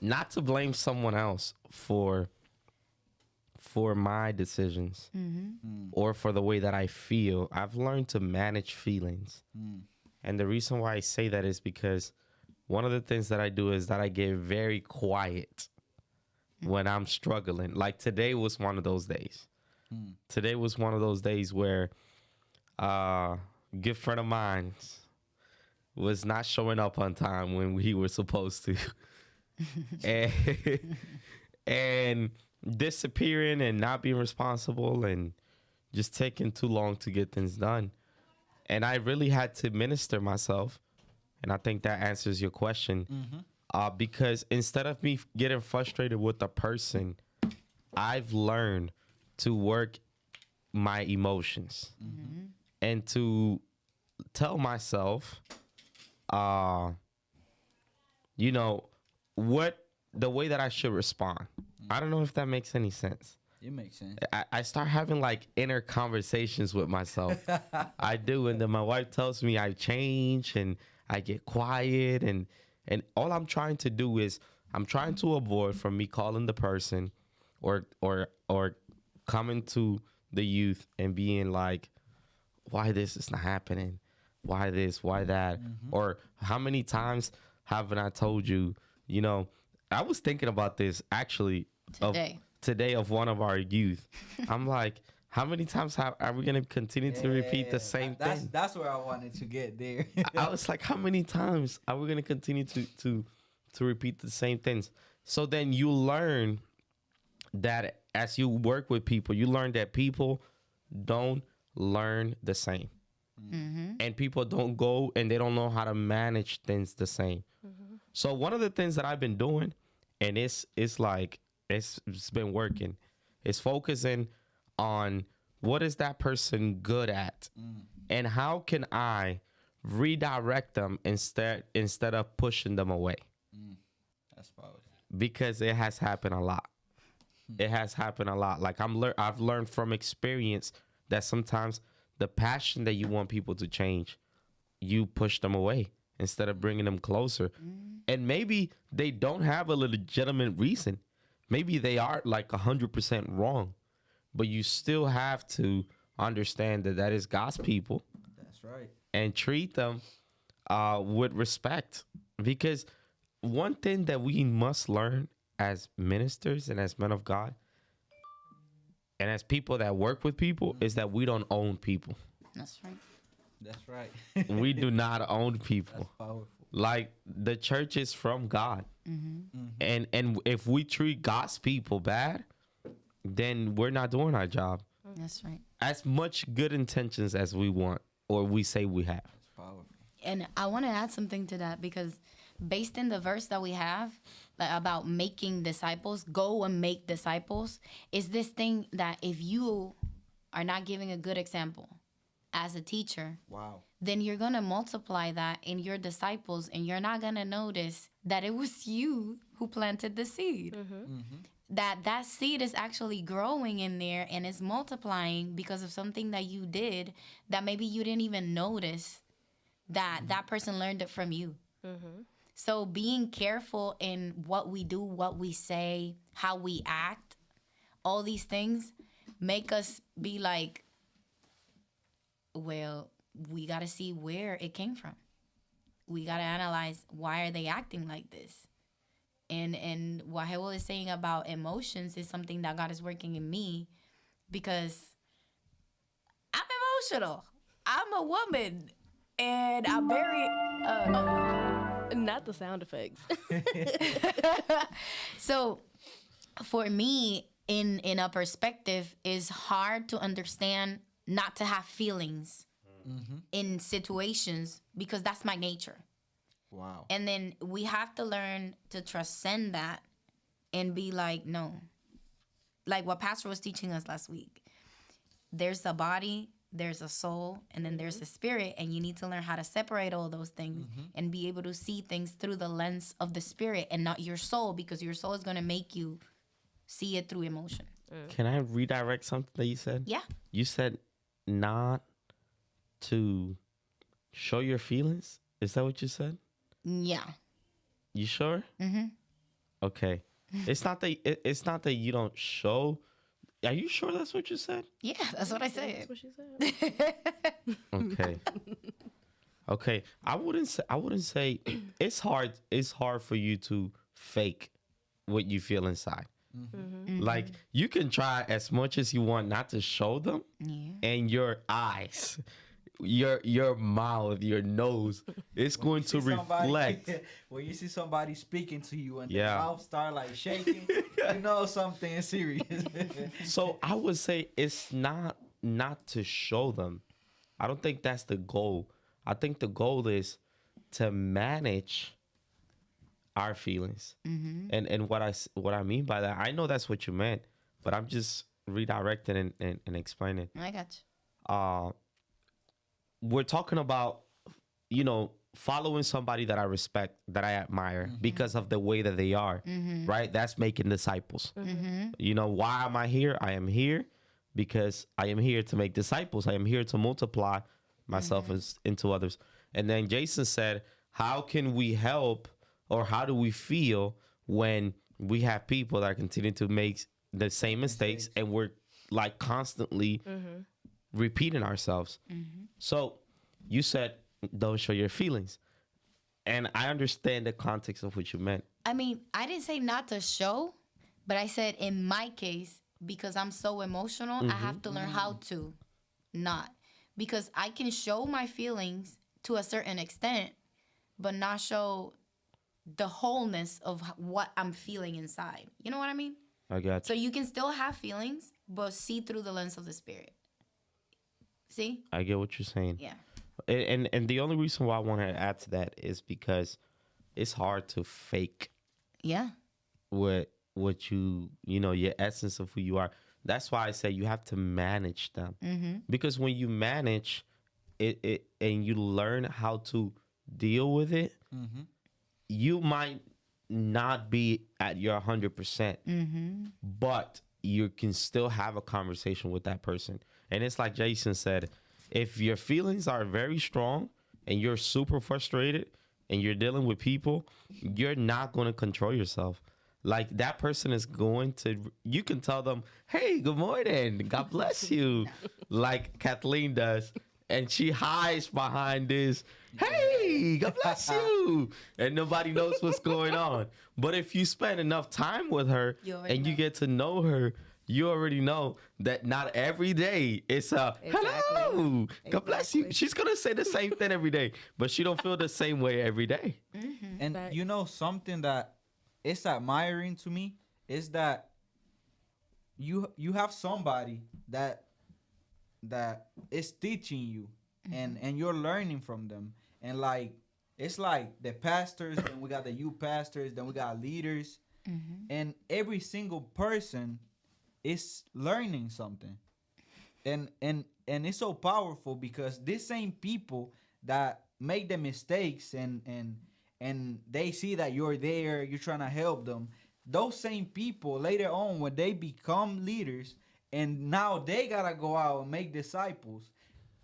not to blame someone else for my decisions or for the way that I feel. I've learned to manage feelings. And the reason why I say that is because one of the things that I do is that I get very quiet when I'm struggling. Like today was one of those days. Today was one of those days where a good friend of mine was not showing up on time when he was supposed to. and disappearing and not being responsible and just taking too long to get things done. And I really had to minister myself. And I think that answers your question. Because instead of me getting frustrated with the person, I've learned to work my emotions and to tell myself, what the way that I should respond. I don't know if that makes any sense. It makes sense. I start having like inner conversations with myself. I do. And then my wife tells me I change and I get quiet. And all I'm trying to do is I'm trying to avoid from me calling the person or coming to the youth and being like, why this is not happening? Why this? Why that? Or how many times haven't I told you, I was thinking about this actually today of one of our youth. I'm like, how many times are we going to continue to repeat the same thing? That's where I wanted to get there. I was like, how many times are we going to continue to repeat the same things? So then you learn that as you work with people, you learn that people don't learn the same. And people don't go and they don't know how to manage things the same. So one of the things that I've been doing, and it's been working, is focusing on what is that person good at and how can I redirect them instead of pushing them away. That's powerful. Because it has happened a lot. It has happened a lot. Like I've learned from experience that sometimes the passion that you want people to change, you push them away instead of bringing them closer. And maybe they don't have a legitimate reason. Maybe they are like 100% wrong, but you still have to understand that is God's people. That's right. And treat them with respect. Because one thing that we must learn as ministers and as men of God and as people that work with people is that we don't own people. That's right. That's right. We do not own people. That's powerful. Like the church is from God. And if we treat God's people bad, then we're not doing our job. That's right. As much good intentions as we want or we say we have. That's powerful. And I want to add something to that because based in the verse that we have about making disciples, go and make disciples, is this thing that if you are not giving a good example as a teacher, then you're going to multiply that in your disciples and you're not going to notice that it was you who planted the seed. That seed is actually growing in there and is multiplying because of something that you did that maybe you didn't even notice that person learned it from you. So being careful in what we do, what we say, how we act, all these things make us be like, well, we got to see where it came from. We got to analyze, why are they acting like this? And what Joel is saying about emotions is something that God is working in me because I'm emotional. I'm a woman. And I'm very... Not the sound effects. So for me, in a perspective, it's hard to understand not to have feelings in situations because that's my nature. Wow. And then we have to learn to transcend that and be like, no. Like what Pastor was teaching us last week. There's a body, there's a soul, and then there's a spirit, and you need to learn how to separate all those things and be able to see things through the lens of the spirit and not your soul, because your soul is going to make you see it through emotion. Can I redirect something that you said? Yeah. You said not to show your feelings? Is that what you said? Yeah. You sure? Mm-hmm. Okay. It's not that it's not that you don't show. Are you sure that's what you said? Yeah, that's what I said. That's what she said. Okay. Okay. I wouldn't say it's hard. It's hard for you to fake what you feel inside. Mm-hmm. Like you can try as much as you want not to show them, Yeah. and your eyes, your mouth, your nose, it's going to reflect. When you see somebody speaking to you and Yeah. their mouth start like shaking, you know something is serious. So I would say it's not to show them. I don't think that's the goal. I think the goal is to manage our feelings. And what I mean by that, I know that's what you meant, but I'm just redirecting and explaining. I got you. We're talking about, following somebody that I respect, that I admire because of the way that they are, right? That's making disciples. Why am I here? I am here because I am here to make disciples. I am here to multiply myself into others. And then Jason said, how can we help, or how do we feel when we have people that continue to make the same mistakes and we're like constantly repeating ourselves? So you said, don't show your feelings. And I understand the context of what you meant. I mean, I didn't say not to show, but I said in my case, because I'm so emotional, I have to learn how to not. Because I can show my feelings to a certain extent, but not show the wholeness of what I'm feeling inside. You know what I mean? I got So you. you can still have feelings, but see through the lens of the spirit. See? I get what you're saying. Yeah. And the only reason why I want to add to that is because it's hard to fake Yeah. what your essence of who you are. That's why I say you have to manage them. Because when you manage it and you learn how to deal with it, you might not be at your 100%, but you can still have a conversation with that person. And it's like Jason said, if your feelings are very strong and you're super frustrated and you're dealing with people, you're not going to control yourself. Like that person is going to, you can tell them, hey, good morning, God bless you, like Kathleen does. And she hides behind this, hey, God bless you. And nobody knows what's going on. But if you spend enough time with her and you get to know her, you already know that not every day it's a hello, God bless you. She's going to say the same thing every day, but she don't feel the same way every day. And you know something that is admiring to me is that you have somebody that is teaching you and you're learning from them. And like it's like the pastors, then we got the youth pastors, then we got leaders, and every single person is learning something. And it's so powerful because these same people that make the mistakes and they see that you're there, you're trying to help them, those same people later on when they become leaders and now they gotta go out and make disciples,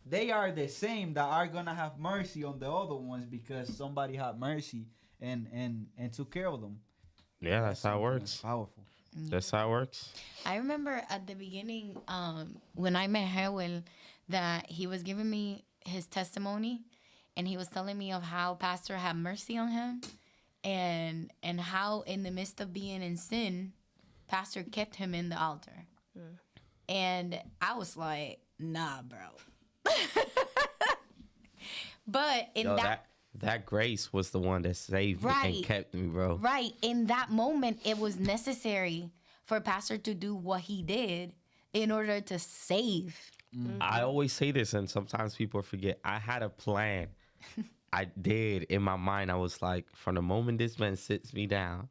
they are the same that are gonna have mercy on the other ones because somebody had mercy and took care of them. Yeah, that's how it works. Powerful. That's how it works. I remember at the beginning, when I met Howell, that he was giving me his testimony, and he was telling me of how Pastor had mercy on him, and how in the midst of being in sin, Pastor kept him in the altar. And I was like, nah, bro. But in that grace was the one that saved me and kept me, bro. Right. In that moment, it was necessary for Pastor to do what he did in order to save. I always say this, and sometimes people forget. I had a plan. I did. In my mind, I was like, from the moment this man sits me down,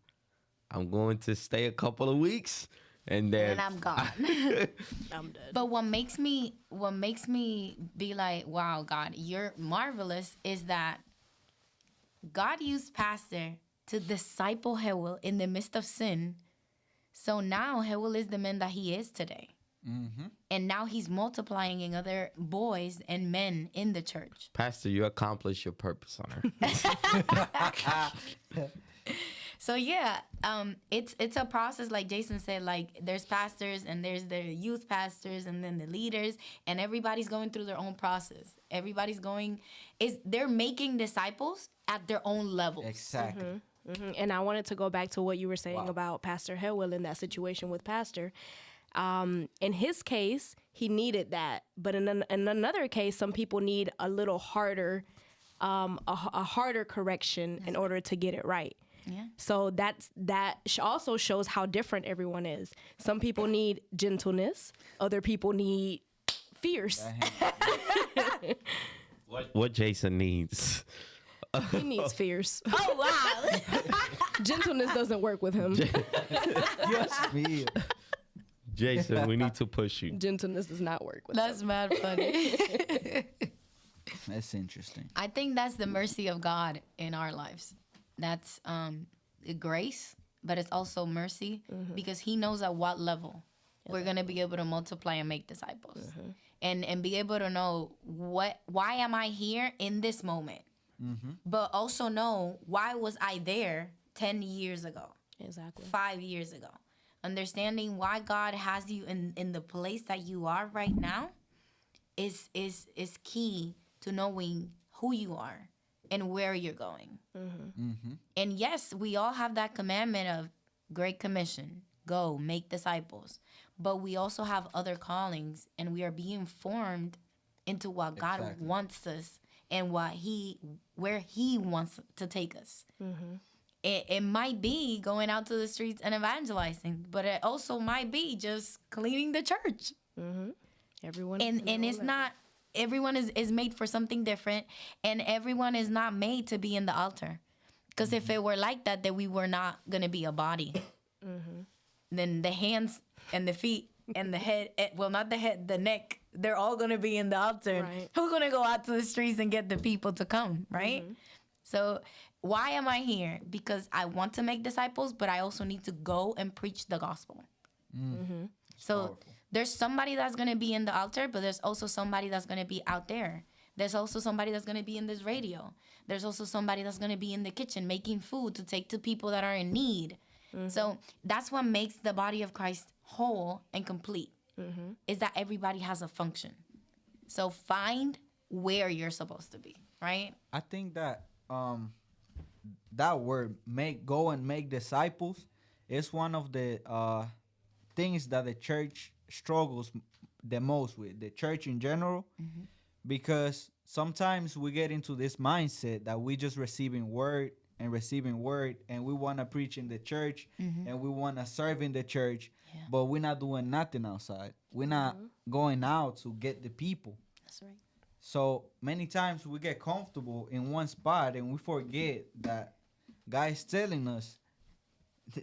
I'm going to stay a couple of weeks, and then I'm gone. I'm dead. But what makes me be like, wow, God, you're marvelous, is that God used Pastor to disciple Hewell in the midst of sin. So now Hewell is the man that he is today. And now he's multiplying in other boys and men in the church. Pastor, you accomplished your purpose on her. So yeah, it's a process, like Jason said. Like there's pastors and there's the youth pastors and then the leaders, and everybody's going through their own process. They're making disciples at their own levels. Exactly. And I wanted to go back to what you were saying about Pastor Hillwell in that situation with Pastor. In his case, he needed that, but in another case, some people need a little harder, a harder correction in order to get it right. Yeah. So that also shows how different everyone is. Some people need gentleness, other people need fierce. What Jason needs. He needs fierce. Oh wow. Gentleness doesn't work with him. Yes, me. Jason, we need to push you. Gentleness does not work with him. That's mad funny. That's interesting. I think that's the mercy of God in our lives. That's grace, but it's also mercy because he knows at what level we're going to be able to multiply and make disciples. And be able to know why am I here in this moment? But also know why was I there 10 years ago? Exactly. 5 years ago. Understanding why God has you in the place that you are right now is key to knowing who you are and where you're going. And yes, we all have that commandment of Great Commission, go, make disciples. But we also have other callings, and we are being formed into what God wants us and where he wants to take us. It might be going out to the streets and evangelizing, but it also might be just cleaning the church. Everyone And it's not, everyone is made for something different, and everyone is not made to be in the altar. Because if it were like that, then we were not going to be a body. Then the hands and the feet and the head, well, not the head, the neck, they're all going to be in the altar. Right. Who's going to go out to the streets and get the people to come, right? So why am I here? Because I want to make disciples, but I also need to go and preach the gospel. So powerful. There's somebody that's going to be in the altar, but there's also somebody that's going to be out there. There's also somebody that's going to be in this radio. There's also somebody that's going to be in the kitchen making food to take to people that are in need. So that's what makes the body of Christ whole and complete, is that everybody has a function. So find where you're supposed to be, right? I think that that word, go and make disciples, is one of the things that the church struggles the most with, the church in general, because sometimes we get into this mindset that we just receiving word, and we want to preach in the church, and we want to serve in the church, but we're not doing nothing outside. We're not going out to get the people. That's right. So many times we get comfortable in one spot and we forget that God is telling us,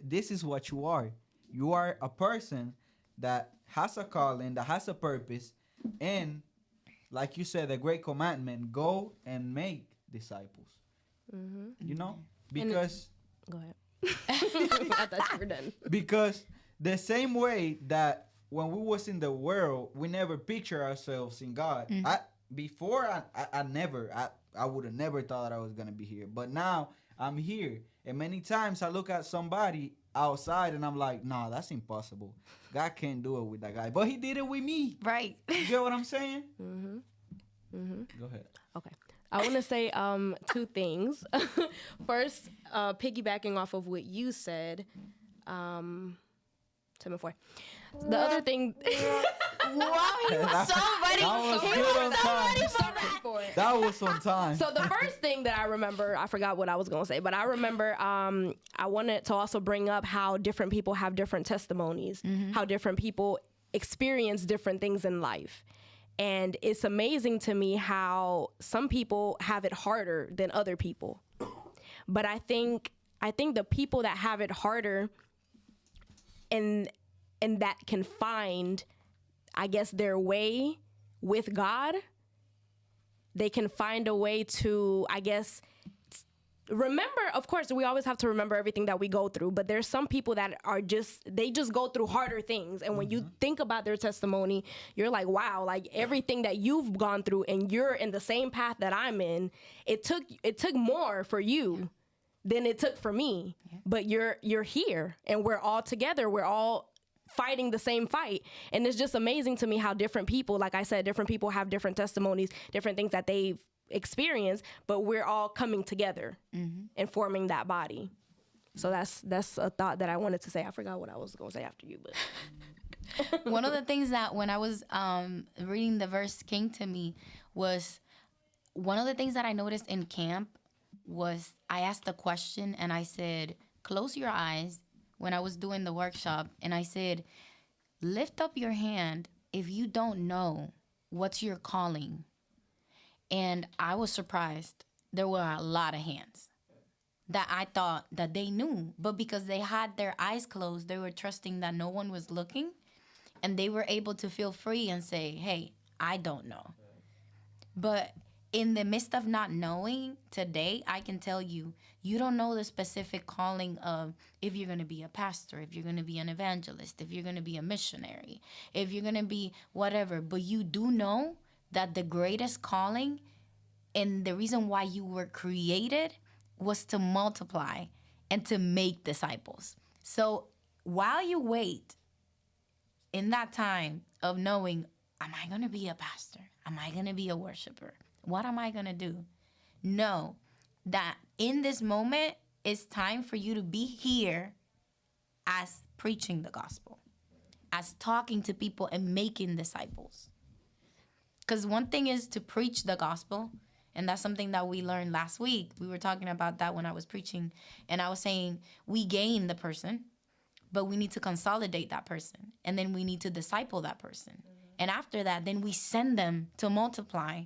this is what you are. You are a person that has a calling, that has a purpose, and like you said, the great commandment, go and make disciples. You know? Because... Go ahead. I thought you were done. Because the same way that when we was in the world, we never picture ourselves in God. I would have never thought I was going to be here. But now I'm here. And many times I look at somebody outside and I'm like, nah, that's impossible. God can't do it with that guy. But he did it with me. Right. You get what I'm saying? Go ahead. Okay. I want to say two things. First, piggybacking off of what you said, 7-4. The other thing... Wow, he was so ready. That was good on time. That was on time. So the first thing that I remember, I forgot what I was going to say, but I remember I wanted to also bring up how different people have different testimonies, how different people experience different things in life. And it's amazing to me how some people have it harder than other people. But I think the people that have it harder and that can find, I guess, their way with God, they can find a way to, I guess, remember, of course, we always have to remember everything that we go through, but there's some people that are they just go through harder things. And when you think about their testimony, you're like, wow, like everything that you've gone through and you're in the same path that I'm in, it took more for you than it took for me. But you're here, and we're all together. We're all fighting the same fight. And it's just amazing to me how different people, like I said, different people have different testimonies, different things that they've experienced, but we're all coming together and forming that body. So that's a thought that I wanted to say. I forgot what I was going to say after you, but One of the things that when I was reading the verse came to me was one of the things that I noticed in camp was I asked a question and I said, close your eyes when I was doing the workshop. And I said, lift up your hand if you don't know what's your calling. And I was surprised. There were a lot of hands that I thought that they knew. But because they had their eyes closed, they were trusting that no one was looking. And they were able to feel free and say, hey, I don't know. But in the midst of not knowing today, I can tell you, you don't know the specific calling of if you're going to be a pastor, if you're going to be an evangelist, if you're going to be a missionary, if you're going to be whatever. But you do know that the greatest calling and the reason why you were created was to multiply and to make disciples. So while you wait in that time of knowing, am I going to be a pastor? Am I going to be a worshiper? What am I going to do? Know that in this moment, it's time for you to be here as preaching the gospel, as talking to people and making disciples. Because one thing is to preach the gospel, and that's something that we learned last week. We were talking about that when I was preaching, and I was saying we gain the person, but we need to consolidate that person, and then we need to disciple that person. And after that, then we send them to multiply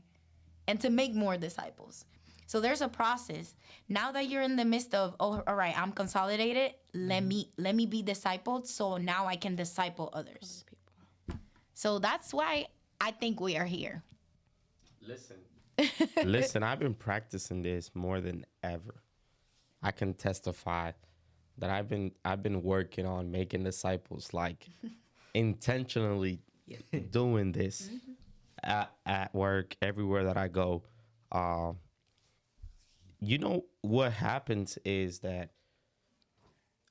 and to make more disciples. So there's a process. Now that you're in the midst of, oh, all right, I'm consolidated, let me be discipled, so now I can disciple others. So that's why I think we are here. Listen, I've been practicing this more than ever. I can testify that I've been working on making disciples, like intentionally doing this at work, everywhere that I go. You know what happens is that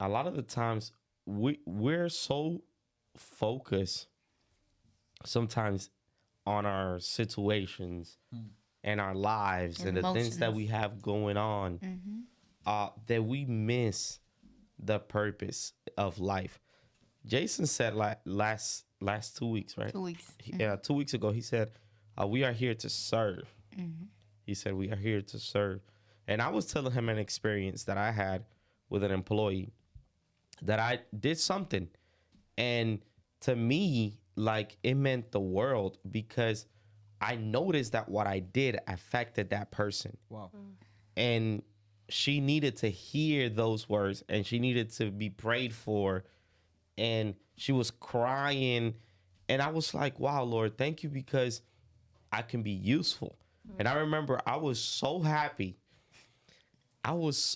a lot of the times we're so focused sometimes on our situations and our lives and the things that we have going on that we miss the purpose of life. Jason said last 2 weeks, right? 2 weeks. Yeah, 2 weeks ago, he said, we are here to serve. He said, we are here to serve. And I was telling him an experience that I had with an employee that I did something. And to me, like, it meant the world because I noticed that what I did affected that person. Wow. And she needed to hear those words and she needed to be prayed for. And she was crying. And I was like, wow, Lord, thank you because I can be useful. And I remember I was so happy.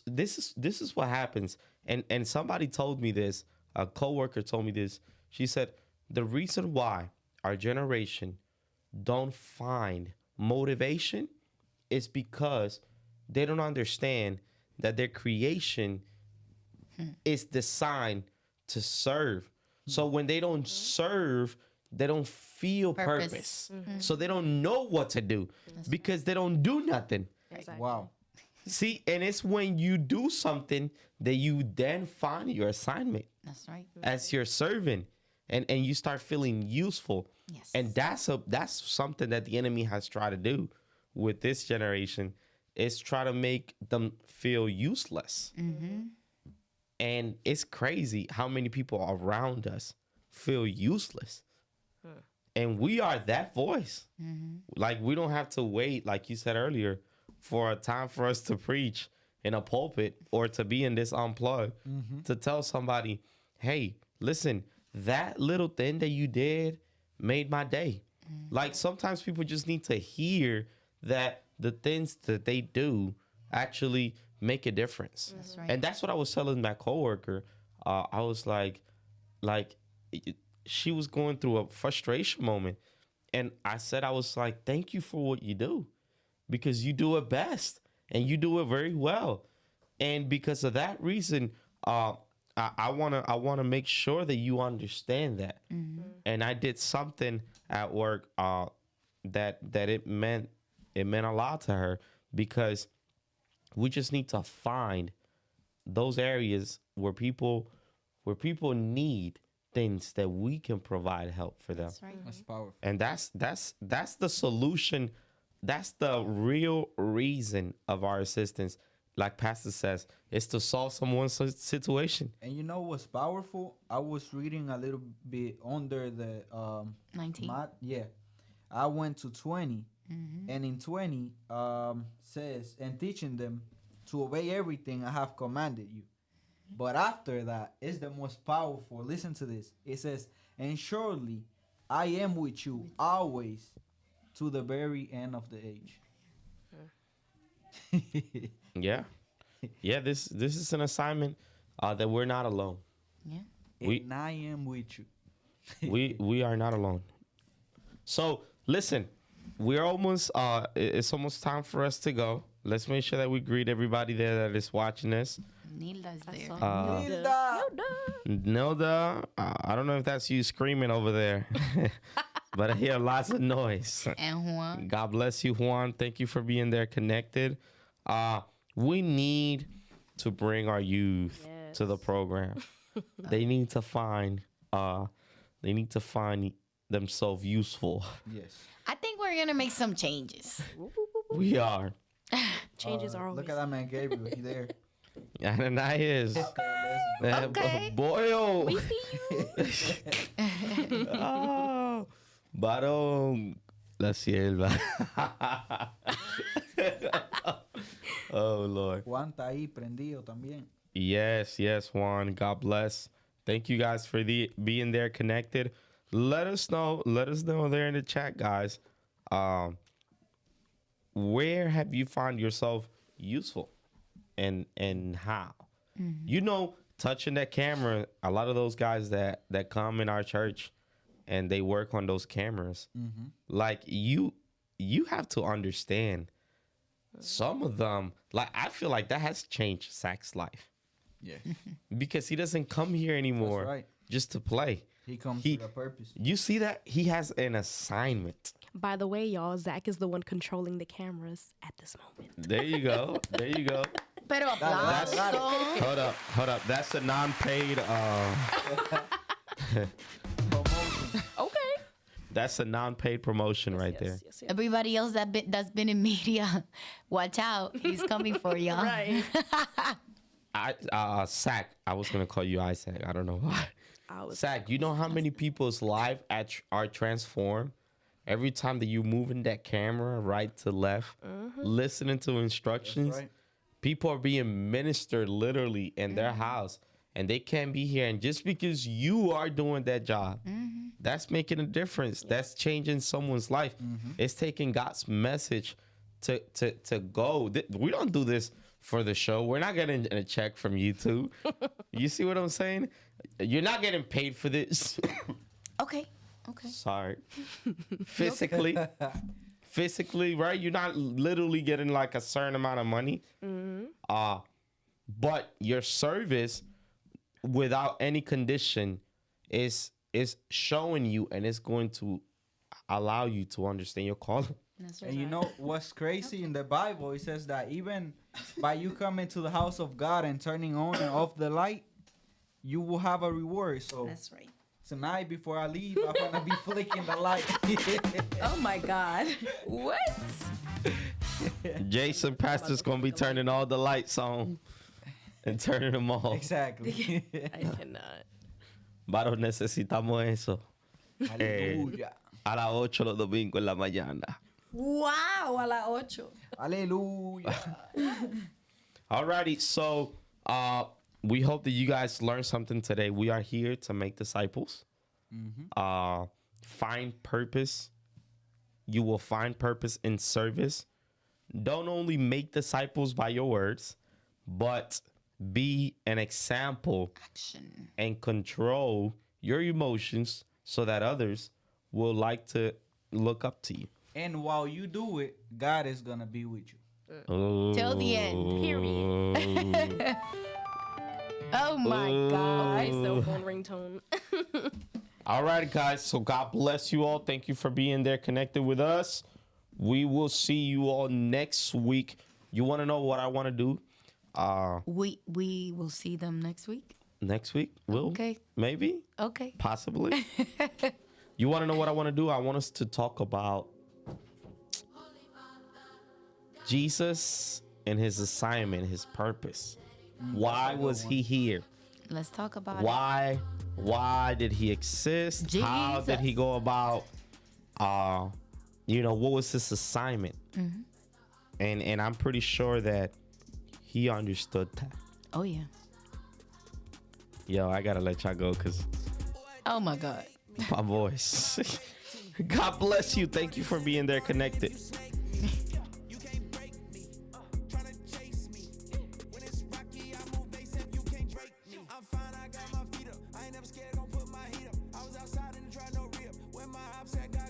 This is what happens. And somebody told me this, a coworker told me this. She said, the reason why our generation don't find motivation is because they don't understand that their creation is designed to serve. So when they don't serve, they don't feel purpose. So they don't know what to do because they don't do nothing. Exactly. Wow. See, and it's when you do something that you then find your assignment. That's right. As your servant, and you start feeling useful. Yes. And that's something that the enemy has tried to do with this generation, is try to make them feel useless. And it's crazy how many people around us feel useless. And we are that voice. Like, we don't have to wait, like you said earlier, for a time for us to preach in a pulpit or to be in this Unplugged to tell somebody, hey, listen, that little thing that you did made my day. Like, sometimes people just need to hear that the things that they do actually make a difference. That's right. And that's what I was telling my coworker. I was like, she was going through a frustration moment. And I said, I was like, thank you for what you do, because you do it best and you do it very well. And because of that reason, I wanna make sure that you understand that. And I did something at work that it meant a lot to her, because we just need to find those areas where people need things that we can provide help for them. That's right. That's powerful. And that's the solution. That's the real reason of our assistance. Like Pastor says, it's to solve someone's situation. And you know what's powerful? I was reading a little bit under the 19. I went to 20, and in 20 says, and teaching them to obey everything I have commanded you. But after that is the most powerful. Listen to this. It says, and surely I am with you always to the very end of the age. Yeah. This is an assignment that we're not alone. Yeah. And I am with you. We are not alone. So listen, we're almost it's almost time for us to go. Let's make sure that we greet everybody there that is watching this. Nilda's there. Nilda, I don't know if that's you screaming over there, but I hear lots of noise. And Juan. God bless you, Juan. Thank you for being there connected. We need to bring our youth to the program. They need to find themselves useful. Yes. I think we're gonna make some changes. We are. Changes are always. Look at that man Gabriel. He there. Ananias. Okay. Boy, We see you. oh, varón, la sierva. Oh, Lord. Juan está ahí prendido también. Yes, Juan. God bless. Thank you guys for being there connected. Let us know there in the chat, guys. Where have you found yourself useful, and how? You know, touching that camera. A lot of those guys that come in our church, and they work on those cameras. Like you have to understand. Some of them, like I feel like that has changed Zach's life. Yeah. Because he doesn't come here anymore right. just to play. He comes with a purpose. You see that? He has an assignment. By the way, y'all, Zach is the one controlling the cameras at this moment. There you go. Pero aplauso. Hold up. That's a non-paid. Promotion. Okay. That's a non-paid promotion right there. Yes. Everybody else that's been in media, watch out. He's coming for y'all. Right. Zach. I was gonna call you Isaac. I don't know why. Zach, you know how many people's lives are transformed every time that you moving that camera right to left, listening to instructions. That's right. People are being ministered literally in their house, and they can't be here. And just because you are doing that job, that's making a difference. That's changing someone's life. It's taking God's message to go. We don't do this for the show. We're not getting a check from YouTube. You see what I'm saying? You're not getting paid for this. Okay. Sorry. Physically, right? You're not literally getting like a certain amount of money. But your service without any condition is showing you, and it's going to allow you to understand your calling. That's And you know what's crazy in the Bible? It says that even by you coming to the house of God and turning on and off the light, you will have a reward. So That's right. tonight before I leave, I'm gonna be flicking the light. Oh my God. What? Jason Pastor's gonna be turning all the lights on and turning them off. Exactly. I cannot. Varos, necesitamos eso. Aleluya. A las 8 los domingos en la mañana. Wow, a las 8. Aleluya. Alrighty, so we hope that you guys learned something today. We are here to make disciples. Find purpose. You will find purpose in service. Don't only make disciples by your words, but be an example Action. and control your emotions so that others will like to look up to you. And while you do it, God is gonna be with you. Till the end. Period. Oh my God. My cell phone ringtone. All right, guys. So God bless you all. Thank you for being there connected with us. We will see you all next week. You want to know what I want to do? We will see them next week. Next week? Will? Okay. Maybe? Okay. Possibly. You want to know what I want to do? I want us to talk about Jesus and his assignment, his purpose. Why was he here? Let's talk about it. Why did he exist? How did he go about what was his assignment? Mm-hmm. And I'm pretty sure that he understood that. Oh yeah. Yo, I gotta let y'all go because oh my God. My voice. God bless you. Thank you for being there connected. I ain't never scared, gon' put my heat up. I was outside and try no rip. When my ops had got